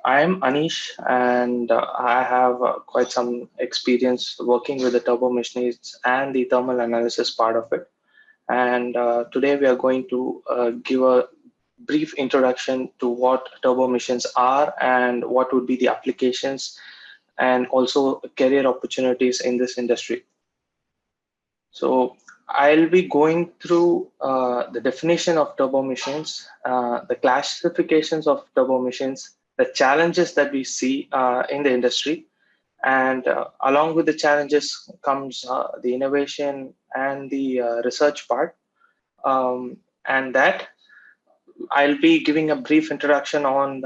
I'm Anish, and I have quite some experience working with the turbo machines and the thermal analysis part of it. And today we are going to give a brief introduction to what turbo machines are and what would be the applications and also career opportunities in this industry. So I'll be going through the definition of turbo machines, the classifications of turbo machines, the challenges that we see in the industry, and along with the challenges comes the innovation and the research part. And that I'll be giving a brief introduction on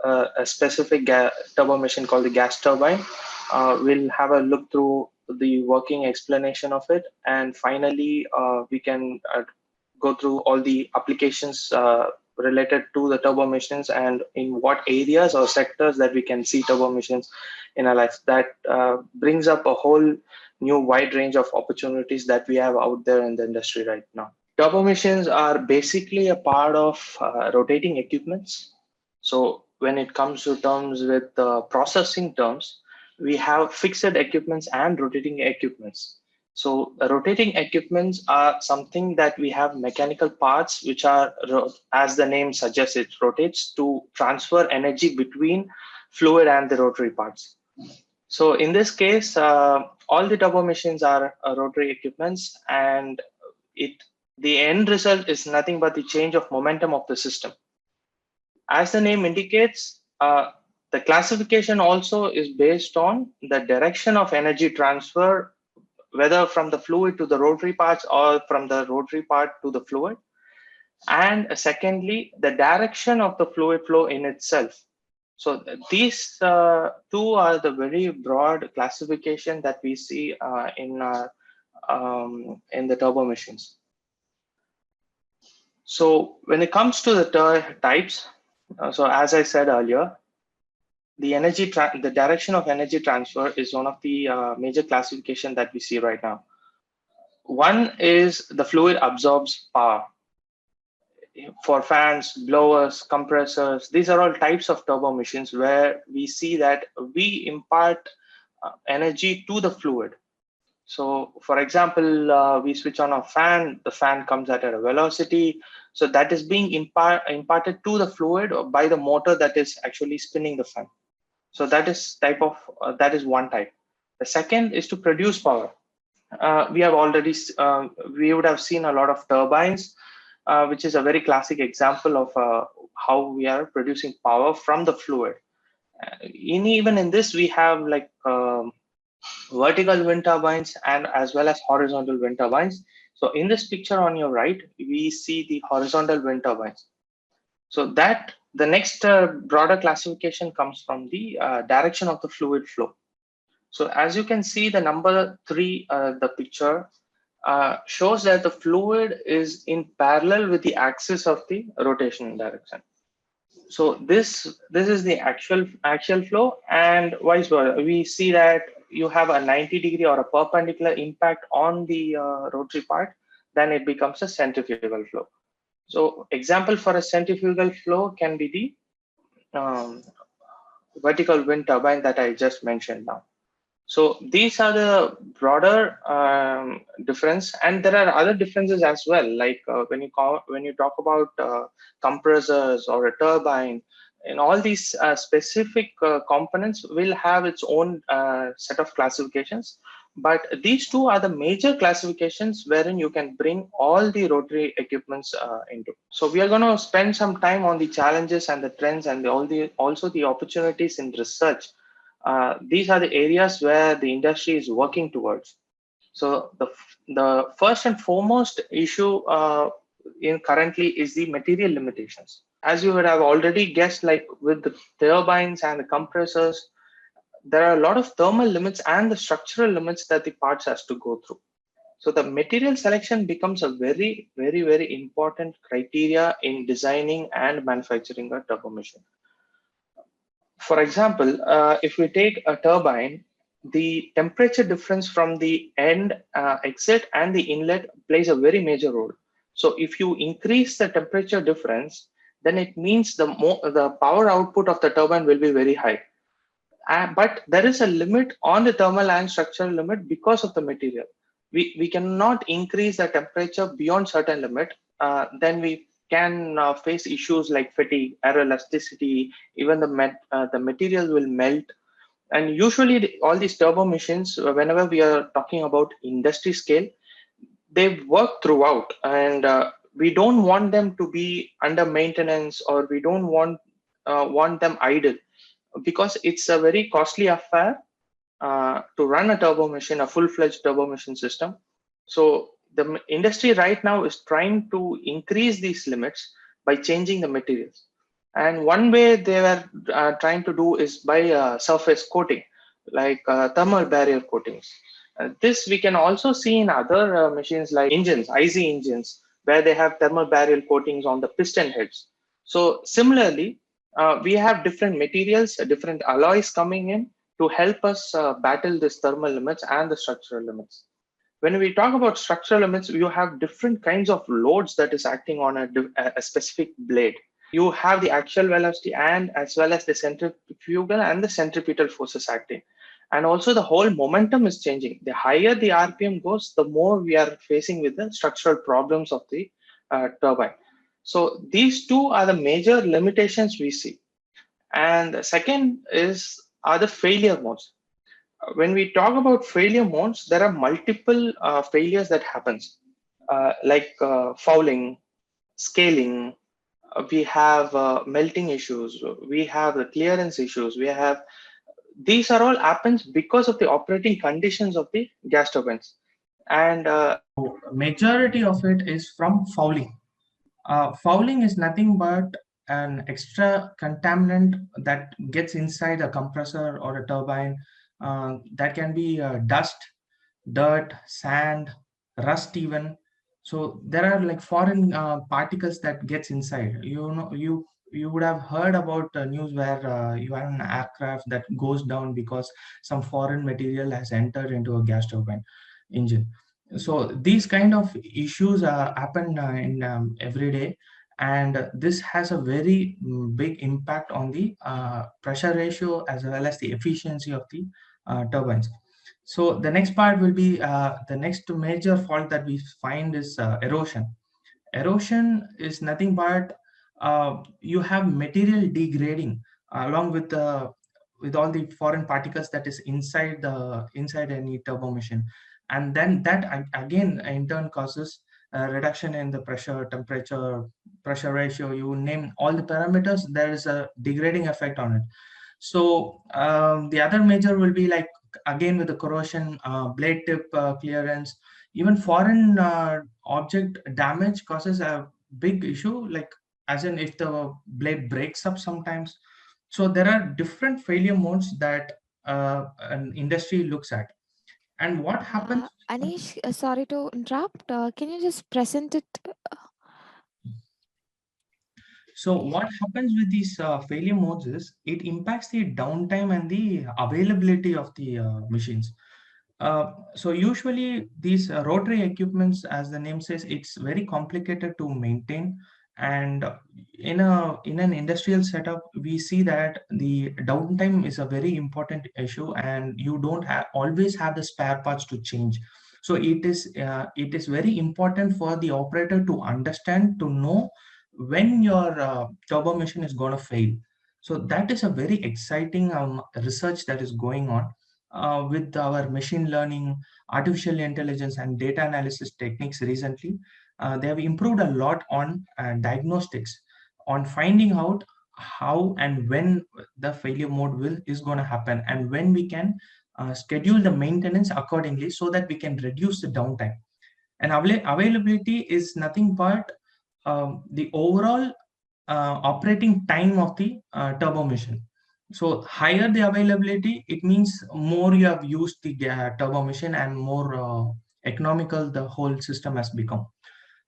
a specific turbo machine called the gas turbine. We'll have a look through the working explanation of it, and finally we can go through all the applications related to the turbo machines and in what areas or sectors that we can see turbo machines in our life. That brings up a whole new wide range of opportunities that we have out there in the industry right now. Turbo machines are basically a part of rotating equipments. So when it comes to terms with processing terms, we have fixed equipments and rotating equipments. So rotating equipments are something that we have mechanical parts which are, as the name suggests, it rotates to transfer energy between fluid and the rotary parts. So in this case, all the turbo machines are rotary equipments, and the end result is nothing but the change of momentum of the system. As the name indicates, the classification also is based on the direction of energy transfer, whether from the fluid to the rotary parts or from the rotary part to the fluid. And secondly, the direction of the fluid flow in itself. So these two are the very broad classification that we see in the turbo machines. So when it comes to the types, so as I said earlier, the direction of energy transfer is one of the major classification that we see right now. One is the fluid absorbs power. For fans, blowers, compressors, these are all types of turbo machines where we see that we impart energy to the fluid. So for example, we switch on a fan, the fan comes at a velocity. So that is being imparted to the fluid by the motor that is actually spinning the fan. So that is that is one type. The second is to produce power. We would have seen a lot of turbines, which is a very classic example of how we are producing power from the fluid. Even in this, we have like vertical wind turbines and as well as horizontal wind turbines. So in this picture on your right, we see the horizontal wind turbines. So that the next broader classification comes from the direction of the fluid flow. So as you can see, the number 3, the picture shows that the fluid is in parallel with the axis of the rotation direction. So this is the actual flow, and vice versa. We see that you have a 90-degree or a perpendicular impact on the rotary part, then it becomes a centrifugal flow. So example for a centrifugal flow can be the vertical wind turbine that I just mentioned now. So these are the broader difference, and there are other differences as well. Like when you talk about compressors or a turbine, and all these specific components will have its own set of classifications. But these two are the major classifications wherein you can bring all the rotary equipments into. So we are going to spend some time on the challenges and the trends and also the opportunities in research. These are the areas where the industry is working towards. So the first and foremost issue currently is the material limitations. As you would have already guessed, like with the turbines and the compressors, there are a lot of thermal limits and the structural limits that the parts has to go through. So the material selection becomes a very, very, very important criteria in designing and manufacturing a turbo machine. For example, if we take a turbine, the temperature difference from the end exit and the inlet plays a very major role. So if you increase the temperature difference, then it means the power output of the turbine will be very high. But there is a limit on the thermal and structural limit because of the material. We cannot increase the temperature beyond certain limit. Then we can face issues like fatigue, air elasticity, even the material will melt. And usually all these turbo machines, whenever we are talking about industry scale, they work throughout, and we don't want them to be under maintenance, or we don't want them idle, because it's a very costly affair to run a turbo machine, a full-fledged turbo machine system. So the industry right now is trying to increase these limits by changing the materials. And one way they were trying to do is by surface coating, like thermal barrier coatings. This we can also see in other machines like engines, IC engines, where they have thermal barrier coatings on the piston heads. So similarly, we have different materials, different alloys coming in to help us battle this thermal limits and the structural limits. When we talk about structural limits, you have different kinds of loads that is acting on a specific blade. You have the axial velocity and as well as the centrifugal and the centripetal forces acting. And also the whole momentum is changing. The higher the RPM goes, the more we are facing with the structural problems of the turbine. So these two are the major limitations we see. And the second are the failure modes. When we talk about failure modes, there are multiple failures that happens, like fouling, scaling. We have melting issues. We have the clearance issues. We have these are all happens because of the operating conditions of the gas turbines. And majority of it is from fouling. Fouling is nothing but an extra contaminant that gets inside a compressor or a turbine. That can be dust, dirt, sand, rust even. So there are like foreign particles that gets inside. You would have heard about news where you have an aircraft that goes down because some foreign material has entered into a gas turbine engine. So these kind of issues happen in every day, and this has a very big impact on the pressure ratio as well as the efficiency of the turbines. So the next part will be the next major fault that we find is erosion. Erosion is nothing but you have material degrading along with all the foreign particles that is inside any turbo machine, and then that again in turn causes a reduction in the pressure, temperature, pressure ratio. You name all the parameters, there is a degrading effect on it. So the other major will be like again with the corrosion, blade tip clearance, even foreign object damage causes a big issue, like as in if the blade breaks up sometimes. So there are different failure modes that an industry looks at. And what happens? Anish, sorry to interrupt. Can you just present it? So what happens with these failure modes is it impacts the downtime and the availability of the machines. So usually these rotary equipments, as the name says, it's very complicated to maintain. And in an industrial setup, we see that the downtime is a very important issue, and you don't always have the spare parts to change. So it is very important for the operator to understand, to know when your turbo machine is going to fail. So that is a very exciting research that is going on with our machine learning, artificial intelligence, and data analysis techniques recently. They have improved a lot on diagnostics, on finding out how and when the failure mode is going to happen, and when we can schedule the maintenance accordingly so that we can reduce the downtime. And availability is nothing but the overall operating time of the turbo machine. So higher the availability, it means more you have used the turbo machine and more economical the whole system has become.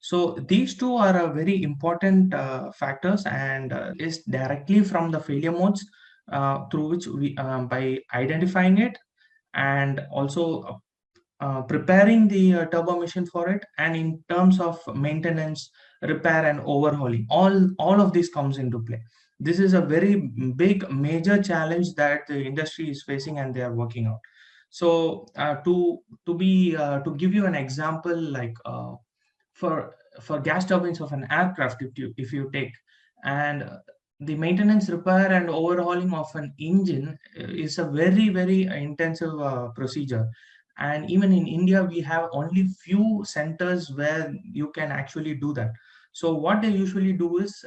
So these two are very important factors, and is directly from the failure modes through which we by identifying it, and also preparing the turbo machine for it, and in terms of maintenance, repair, and overhauling, all of this comes into play. This is a very big major challenge that the industry is facing, and they are working out. So to give you an example, like for gas turbines of an aircraft, if you take, and the maintenance, repair, and overhauling of an engine is a very very intensive procedure. And even in India, we have only few centers where you can actually do that. So what they usually do is,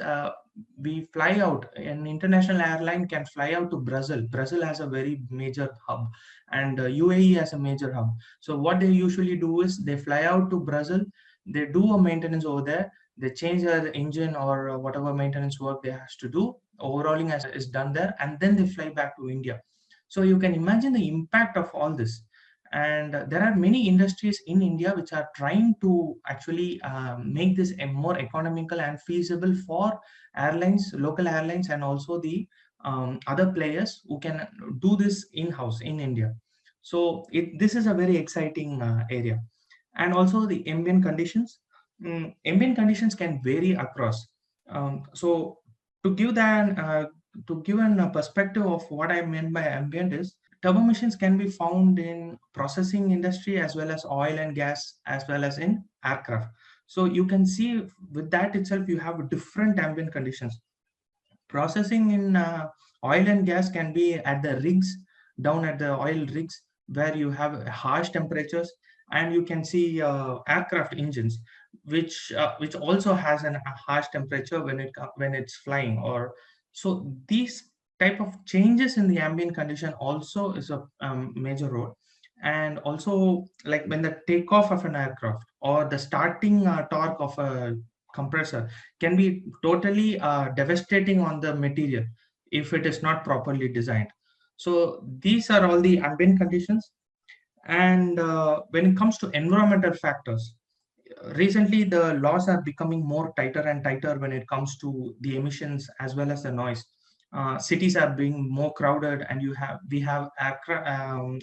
we fly out, an international airline can fly out to Brazil. Brazil has a very major hub, and UAE has a major hub. So what they usually do is they fly out to Brazil, they do a maintenance over there, they change their engine or whatever maintenance work they has to do, overhauling is done there, and then they fly back to India. So you can imagine the impact of all this. And there are many industries in India which are trying to actually make this a more economical and feasible for airlines, local airlines, and also the other players who can do this in-house in India. So this is a very exciting area. And also the ambient conditions. Ambient conditions can vary across. So to give that, to give a perspective of what I meant by ambient is, turbo machines can be found in processing industry as well as oil and gas as well as in aircraft. So you can see with that itself you have different ambient conditions. Processing in oil and gas can be at the rigs, down at the oil rigs, where you have harsh temperatures. And you can see aircraft engines which also has a harsh temperature when it's flying. Or so these type of changes in the ambient condition also is a major role. And also, like when the takeoff of an aircraft or the starting torque of a compressor can be totally devastating on the material if it is not properly designed. So these are all the ambient conditions. And when it comes to environmental factors, recently the laws are becoming more tighter and tighter when it comes to the emissions as well as the noise. Cities are being more crowded, and we have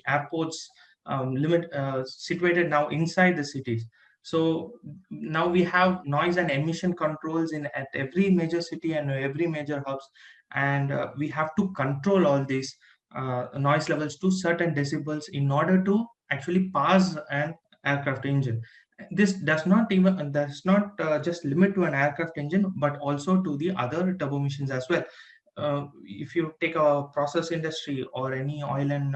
airports limit situated now inside the cities. So now we have noise and emission controls in at every major city and every major hubs. And we have to control all these noise levels to certain decibels in order to actually pass an aircraft engine. This does not just limit to an aircraft engine, but also to the other turbo machines as well. If you take a process industry or any oil and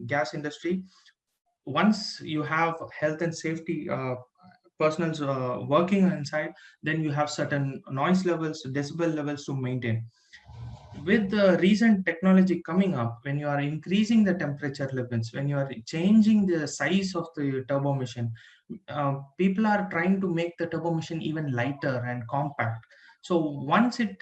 gas industry, once you have health and safety personals working inside, then you have certain noise levels, decibel levels to maintain. With the recent technology coming up, when you are increasing the temperature limits, when you are changing the size of the turbo machine, people are trying to make the turbo machine even lighter and compact. So once it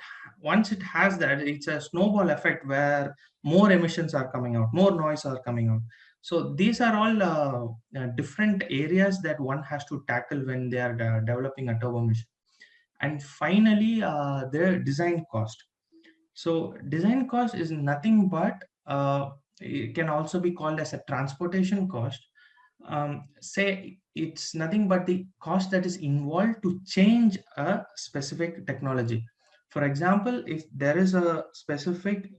has that, it's a snowball effect where more emissions are coming out, more noise are coming out. So these are all different areas that one has to tackle when they are developing a turbo machine. And finally, the design cost. So design cost is nothing but it can also be called as a transportation cost. Say it's nothing but the cost that is involved to change a specific technology. For example, if there is a specific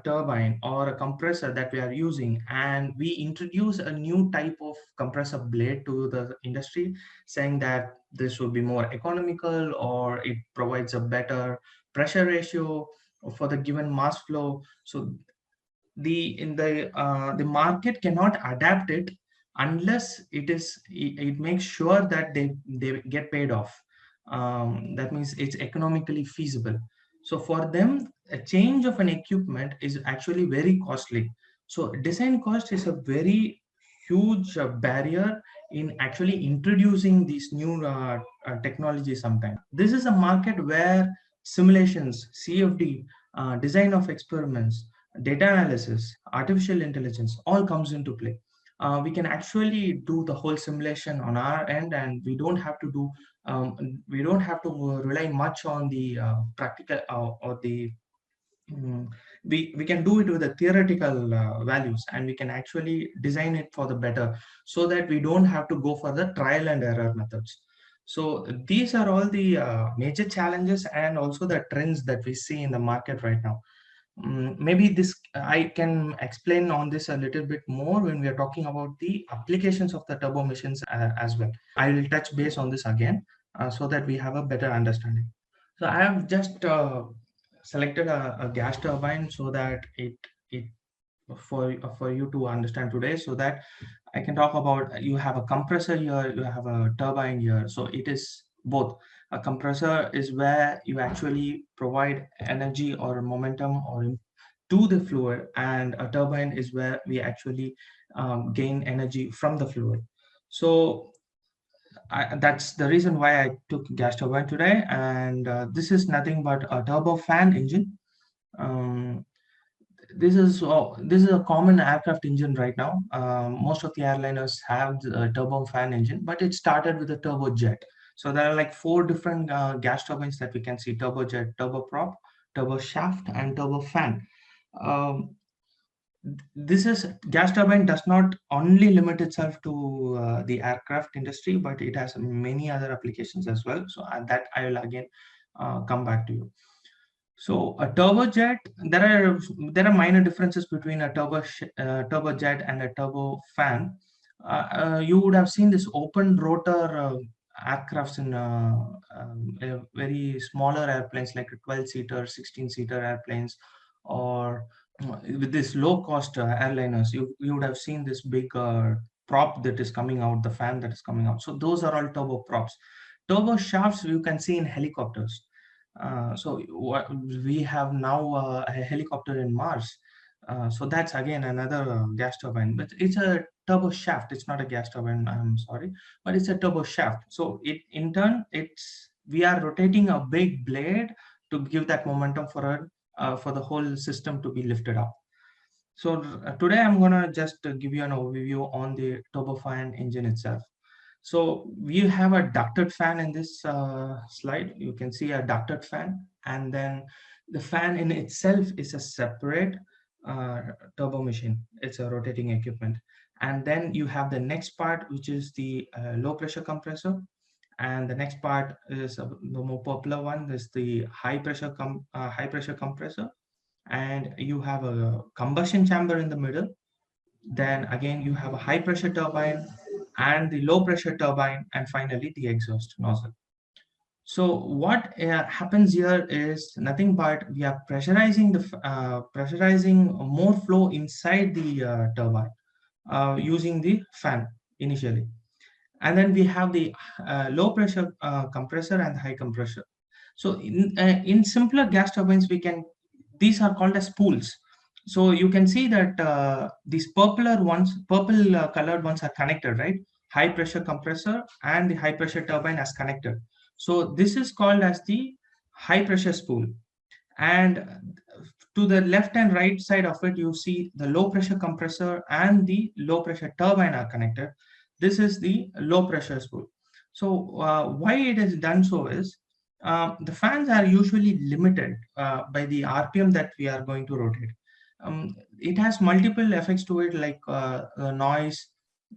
turbine or a compressor that we are using, and we introduce a new type of compressor blade to the industry, saying that this will be more economical or it provides a better pressure ratio for the given mass flow. So the market cannot adapt it unless it makes sure that they get paid off. That means it's economically feasible. So for them, a change of an equipment is actually very costly. So design cost is a very huge barrier in actually introducing these new technologies. Sometimes this is a market where simulations, CFD, design of experiments, data analysis, artificial intelligence all comes into play. We can actually do the whole simulation on our end, and we don't have to rely much on the practical or the we can do it with the theoretical values, and we can actually design it for the better, so that we don't have to go for the trial and error methods. So these are all the major challenges and also the trends that we see in the market right now. Maybe this I can explain on this a little bit more when we are talking about the applications of the turbo machines as well. I will touch base on this again so that we have a better understanding. So I have just selected a gas turbine so that it for you to understand today, so that I can talk about, you have a compressor here, you have a turbine here. So it is both. A compressor is where you actually provide energy or momentum or to the fluid, and a turbine is where we actually gain energy from the fluid. So that's the reason why I took gas turbine today, and this is nothing but a turbofan engine. Um, this is a common aircraft engine right now. Most of the airliners have the turbofan engine, but it started with a turbojet. So there are like four different gas turbines that we can see: turbojet, turboprop, turboshaft, and turbofan. Um, this is gas turbine does not only limit itself to the aircraft industry, but it has many other applications as well. So that I will again come back to you. So a turbojet, there are minor differences between a turbojet and a turbofan. You would have seen this open rotor aircrafts in very smaller airplanes like 12-seater, 16-seater airplanes, or with this low-cost airliners. You would have seen this big prop that is coming out, the fan that is coming out. So those are all turboprops. Turbo shafts you can see in helicopters. So we have now a helicopter in Mars. So that's again another gas turbine, but it's a turbo shaft. It's not a gas turbine, I'm sorry, but it's a turbo shaft. So it in turn, we are rotating a big blade to give that momentum for the whole system to be lifted up. So today I'm gonna just give you an overview on the turbofan engine itself. So we have a ducted fan in this slide. You can see a ducted fan, and then the fan in itself is a separate uh, turbo machine. It's a rotating equipment. And then you have the next part, which is the low pressure compressor. And the next part is the more popular one, is the high pressure compressor. And you have a combustion chamber in the middle. Then again, you have a high pressure turbine and the low pressure turbine, and finally the exhaust nozzle. So what happens here is nothing but we are pressurizing more flow inside the turbine using the fan initially, and then we have the low pressure compressor and high compressor. So in simpler gas turbines, these are called as spools. So you can see that these purple colored ones are connected, right? High pressure compressor and the high pressure turbine as connected. So this is called as the high pressure spool. And to the left and right side of it, you see the low pressure compressor and the low pressure turbine are connected. This is the low pressure spool. So why it is done so is the fans are usually limited by the RPM that we are going to rotate. It has multiple effects to it, like noise,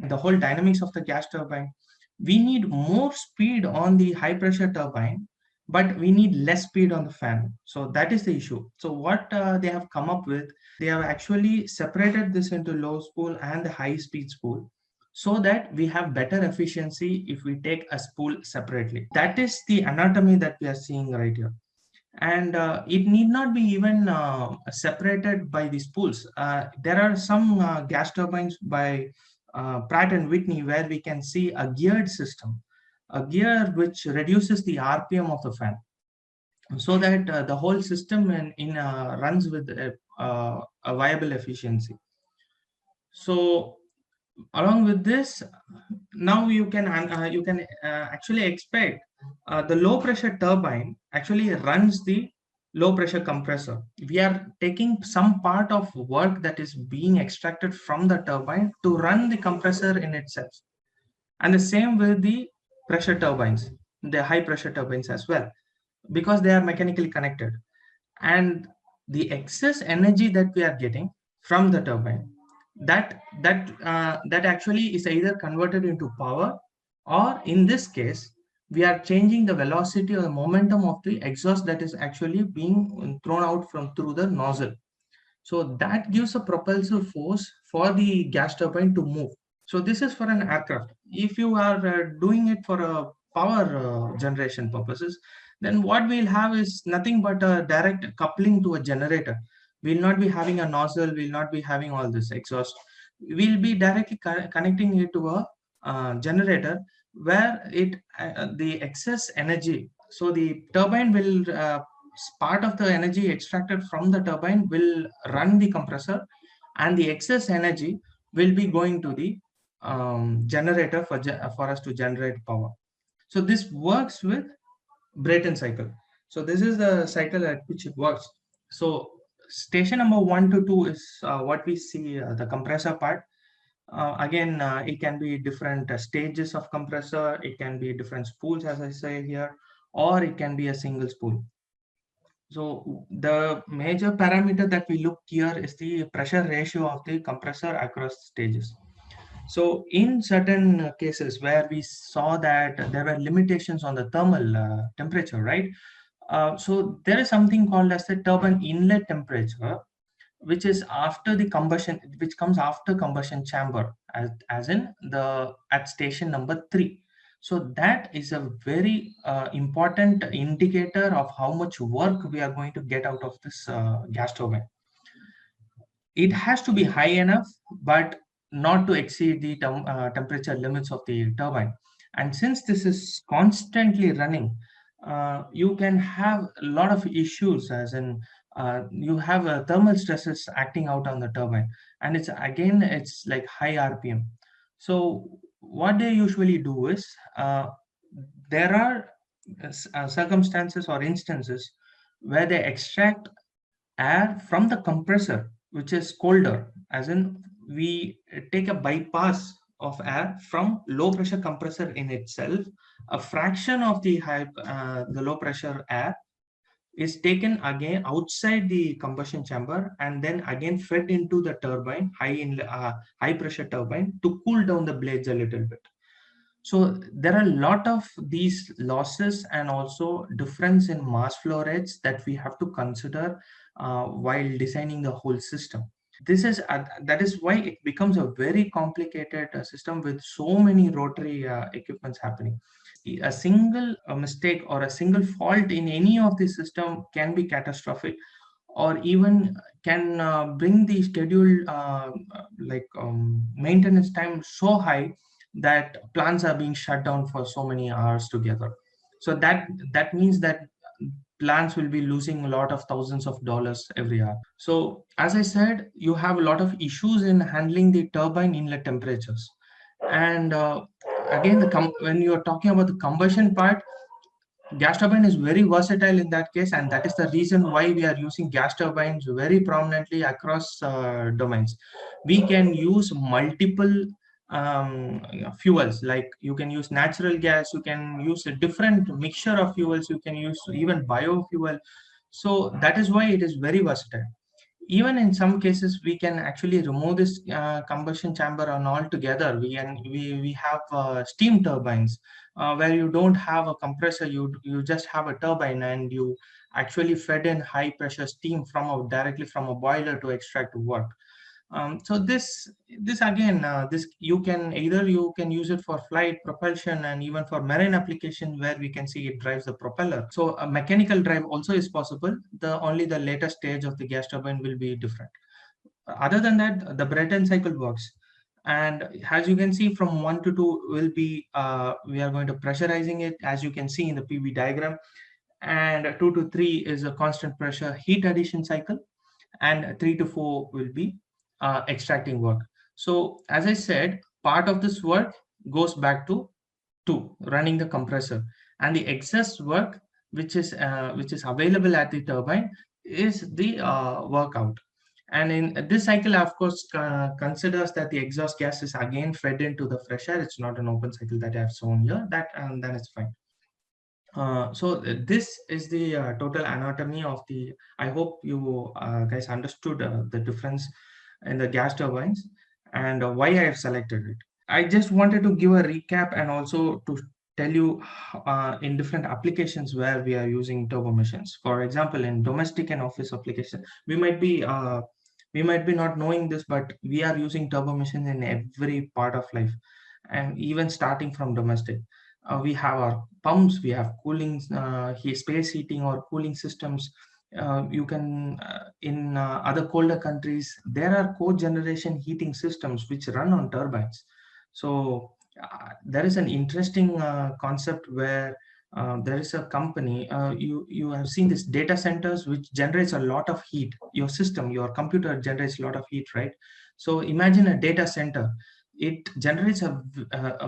the whole dynamics of the gas turbine. We need more speed on the high pressure turbine, but we need less speed on the fan. So that is the issue. So what they have come up with, they have actually separated this into low spool and the high speed spool, so that we have better efficiency if we take a spool separately. That is the anatomy that we are seeing right here. And it need not be even separated by the spools. There are some gas turbines by Pratt and Whitney where we can see a geared system, a gear which reduces the RPM of the fan, so that the whole system runs with a viable efficiency. So along with this, now you can actually expect the low pressure turbine actually runs the low pressure compressor. We are taking some part of work that is being extracted from the turbine to run the compressor in itself. And the same with the pressure turbines, the high pressure turbines as well, because they are mechanically connected. And the excess energy that we are getting from the turbine, that actually is either converted into power, or in this case we are changing the velocity or the momentum of the exhaust that is actually being thrown out from through the nozzle. So that gives a propulsive force for the gas turbine to move. So this is for an aircraft. If you are doing it for a power generation purposes, then what we'll have is nothing but a direct coupling to a generator. We'll not be having a nozzle, we'll not be having all this exhaust. We'll be directly connecting it to a generator, where the excess energy, so the turbine will part of the energy extracted from the turbine will run the compressor, and the excess energy will be going to the generator for us to generate power. So this works with Brayton cycle. So this is the cycle at which it works. So station number 1 to 2 is what we see, the compressor part. Again, it can be different stages of compressor, it can be different spools as I say here, or it can be a single spool. So the major parameter that we look here is the pressure ratio of the compressor across stages. So in certain cases where we saw that there were limitations on the thermal temperature, right? So there is something called as the turbine inlet temperature, which is after the combustion, which comes after combustion chamber, as in the at station number 3. So that is a very important indicator of how much work we are going to get out of this gas turbine. It has to be high enough, but not to exceed the temperature limits of the turbine. And since this is constantly running, you can have a lot of issues, as in you have thermal stresses acting out on the turbine, and it's like high RPM. So what they usually do is, there are circumstances or instances where they extract air from the compressor, which is colder, as in we take a bypass of air from low pressure compressor in itself. A fraction of the low pressure air is taken again outside the combustion chamber, and then again fed into the turbine, high pressure turbine, to cool down the blades a little bit. So there are a lot of these losses and also difference in mass flow rates that we have to consider while designing the whole system. That is why it becomes a very complicated system with so many rotary equipments happening. A single mistake or a single fault in any of the system can be catastrophic, or even can bring the scheduled maintenance time so high that plants are being shut down for so many hours together. So that means that plants will be losing a lot of thousands of dollars every hour. So as I said, you have a lot of issues in handling the turbine inlet temperatures. And again, when you are talking about the combustion part, gas turbine is very versatile in that case, and that is the reason why we are using gas turbines very prominently across domains. We can use multiple fuels, like you can use natural gas, you can use a different mixture of fuels, you can use even biofuel. So that is why it is very versatile. Even in some cases, we can actually remove this combustion chamber and altogether. We have steam turbines where you don't have a compressor, you just have a turbine, and you actually fed in high pressure steam directly from a boiler to extract work. So this again, this you can use it for flight propulsion, and even for marine application where we can see it drives the propeller. So a mechanical drive also is possible. Only the later stage of the gas turbine will be different. Other than that, the Brayton cycle works. And as you can see, from 1 to 2 will be we are going to pressurizing it, as you can see in the PV diagram. And 2 to 3 is a constant pressure heat addition cycle, and 3 to 4 will be extracting work. So as I said, part of this work goes back to running the compressor, and the excess work which is available at the turbine is the workout. And in this cycle, of course, considers that the exhaust gas is again fed into the fresh air. It's not an open cycle that I have shown here. That and then it's fine. So this is the total anatomy of the. I hope you guys understood the difference in the gas turbines and why I have selected it. I just wanted to give a recap and also to tell you in different applications where we are using turbo machines. For example, in domestic and office application, we might be not knowing this, but we are using turbo machines in every part of life, and even starting from domestic. We have our pumps, we have cooling, space heating or cooling systems. You can in other colder countries there are cogeneration heating systems which run on turbines. So there is an interesting concept where there is a company, you have seen this data centers which generates a lot of heat. Your system, your computer generates a lot of heat, right? So imagine a data center. It generates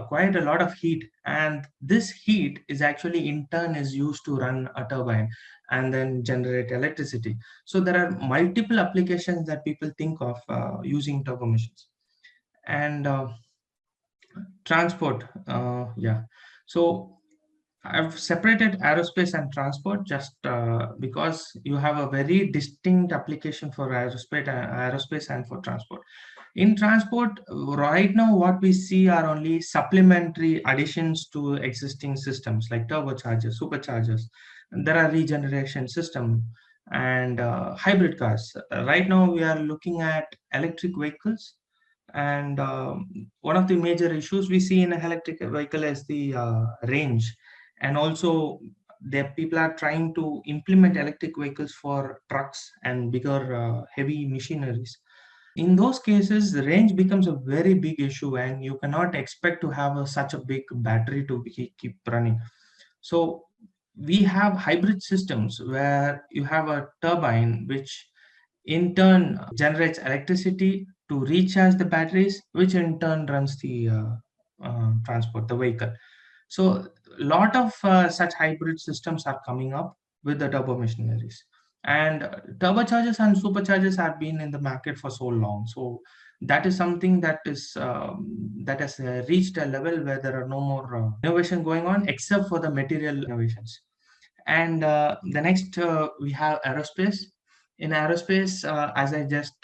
quite a lot of heat, and this heat is actually in turn is used to run a turbine and then generate electricity. So there are multiple applications that people think of using turbo machines. And transport, yeah. So I've separated aerospace and transport just because you have a very distinct application for aerospace and for transport. In transport, right now, what we see are only supplementary additions to existing systems like turbochargers, superchargers. There are regeneration system and hybrid cars. Right now, we are looking at electric vehicles, and one of the major issues we see in an electric vehicle is the range. And also, the people are trying to implement electric vehicles for trucks and bigger heavy machineries. In those cases, the range becomes a very big issue, and you cannot expect to have such a big battery to keep running. So we have hybrid systems where you have a turbine which in turn generates electricity to recharge the batteries, which in turn runs the transport, the vehicle. So a lot of such hybrid systems are coming up with the turbo machineries. And turbochargers and superchargers have been in the market for so long. So that is something that is that has reached a level where there are no more innovation going on except for the material innovations. And the next we have aerospace. In aerospace, as I just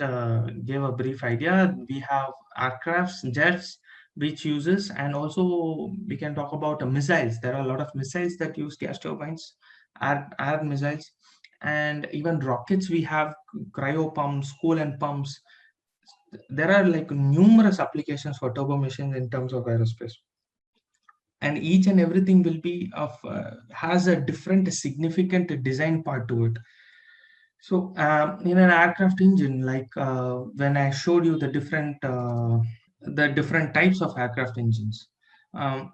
gave a brief idea, we have aircrafts, jets, which uses, and also we can talk about missiles. There are a lot of missiles that use gas turbines, air missiles, and even rockets. We have cryo pumps, coolant pumps. There are like numerous applications for turbo machines in terms of aerospace, and each and everything will be of has a different significant design part to it. So in an aircraft engine, like when I showed you the different types of aircraft engines,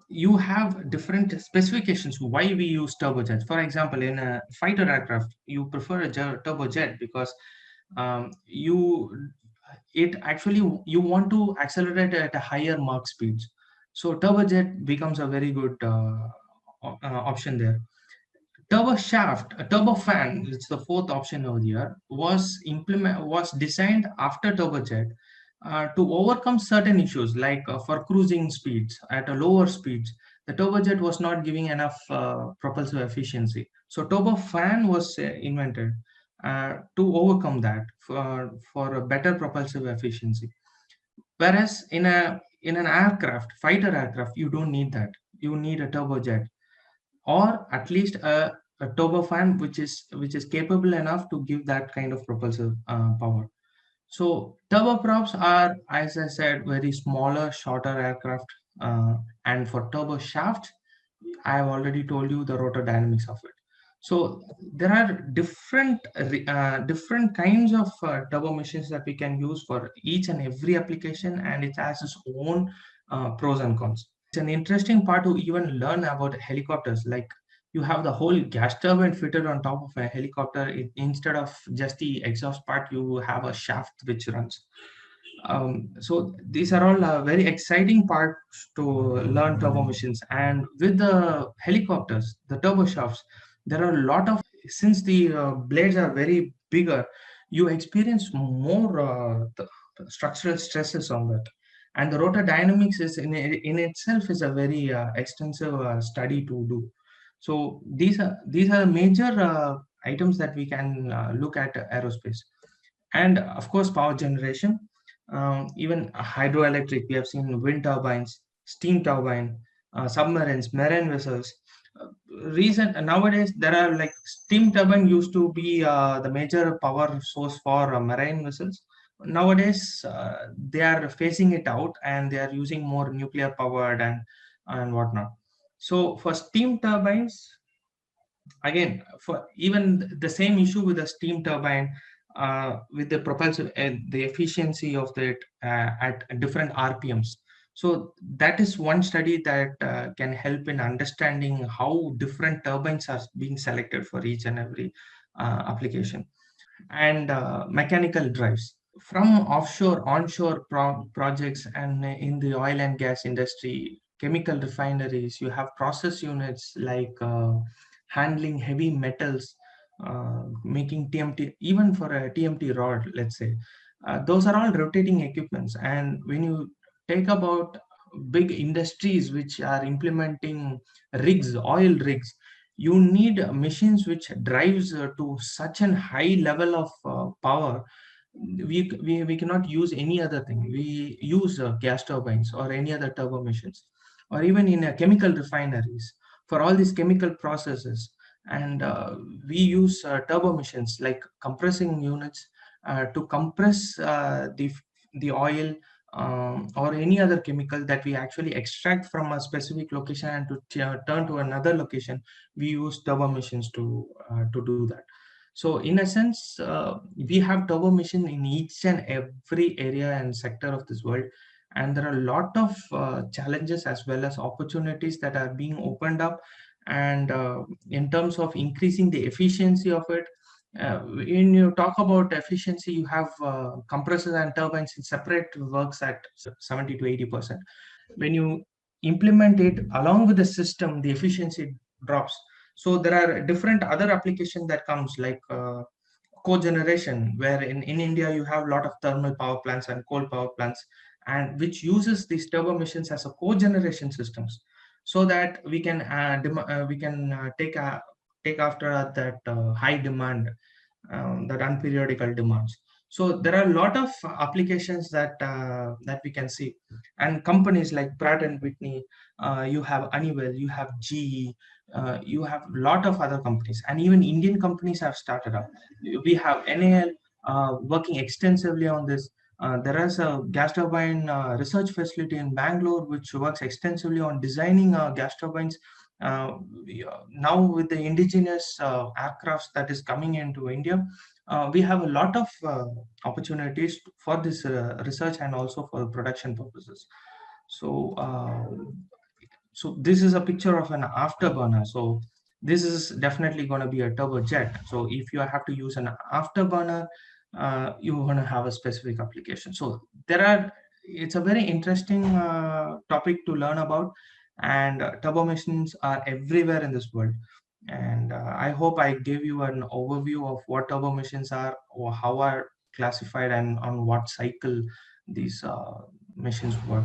you have different specifications why we use turbojets. For example, in a fighter aircraft, you prefer a turbojet because you it actually you want to accelerate at a higher Mach speeds. So turbojet becomes a very good option there. Turbo shaft, a turbofan, it's the fourth option over here, was designed after turbojet to overcome certain issues like for cruising speeds at a lower speeds. The turbojet was not giving enough propulsive efficiency. So turbofan was invented to overcome that for a better propulsive efficiency. Whereas in an aircraft, fighter aircraft, you don't need that. You need a turbojet or at least a turbofan which is capable enough to give that kind of propulsive power. So turboprops are, as I said, very smaller, shorter aircraft. And for turbo shaft, I have already told you the rotor dynamics of it. So there are different kinds of turbo machines that we can use for each and every application, and it has its own pros and cons. It's an interesting part to even learn about helicopters. Like you have the whole gas turbine fitted on top of a helicopter. Instead of just the exhaust part, you have a shaft which runs. So these are all very exciting parts to learn turbo machines. And with the helicopters, the turbo shafts, there are a lot of, since the blades are very bigger, you experience more the structural stresses on that. And the rotor dynamics is in itself is a very extensive study to do. So these are the major items that we can look at aerospace. And of course, power generation, even hydroelectric. We have seen wind turbines, steam turbine, submarines, marine vessels. Uh, Recent nowadays there are like steam turbine used to be the major power source for marine vessels. Nowadays they are phasing it out and they are using more nuclear powered and whatnot. So for steam turbines, again, for even the same issue with the steam turbine, with the propulsive the efficiency of it at different rpms. So that is one study that can help in understanding how different turbines are being selected for each and every application. And mechanical drives from offshore onshore projects, and in the oil and gas industry, chemical refineries, you have process units like handling heavy metals, making tmt, even for a tmt rod, let's say. Those are all rotating equipments. And when you take about big industries which are implementing rigs, oil rigs, you need machines which drives to such an high level of power. We cannot use any other thing. We use gas turbines or any other turbo machines, or even in chemical refineries for all these chemical processes. And we use turbo machines like compressing units to compress the oil, or any other chemical that we actually extract from a specific location and to turn to another location. We use turbo machines to do that. So in a sense, we have turbo machine in each and every area and sector of this world. And there are a lot of challenges as well as opportunities that are being opened up. And in terms of increasing the efficiency of it, when you talk about efficiency, you have compressors and turbines in separate works at 70 to 80%. When you implement it along with the system, the efficiency drops. So there are different other applications that comes like cogeneration, where in India you have a lot of thermal power plants and coal power plants, and which uses these turbo machines as a cogeneration systems, so that we can take after that high demand, that unperiodical demands. So there are a lot of applications that we can see. And companies like Pratt and Whitney, you have Honeywell, you have GE, you have a lot of other companies, and even Indian companies have started up. We have NAL working extensively on this. There is a gas turbine research facility in Bangalore which works extensively on designing gas turbines. Now with the indigenous aircrafts that is coming into India, we have a lot of opportunities for this research and also for production purposes. So so this is a picture of an afterburner. So this is definitely going to be a turbojet. So if you have to use an afterburner, you're going to have a specific application. So it's a very interesting topic to learn about. And turbo machines are everywhere in this world. And I hope I gave you an overview of what turbo machines are, or how are classified, and on what cycle these machines work.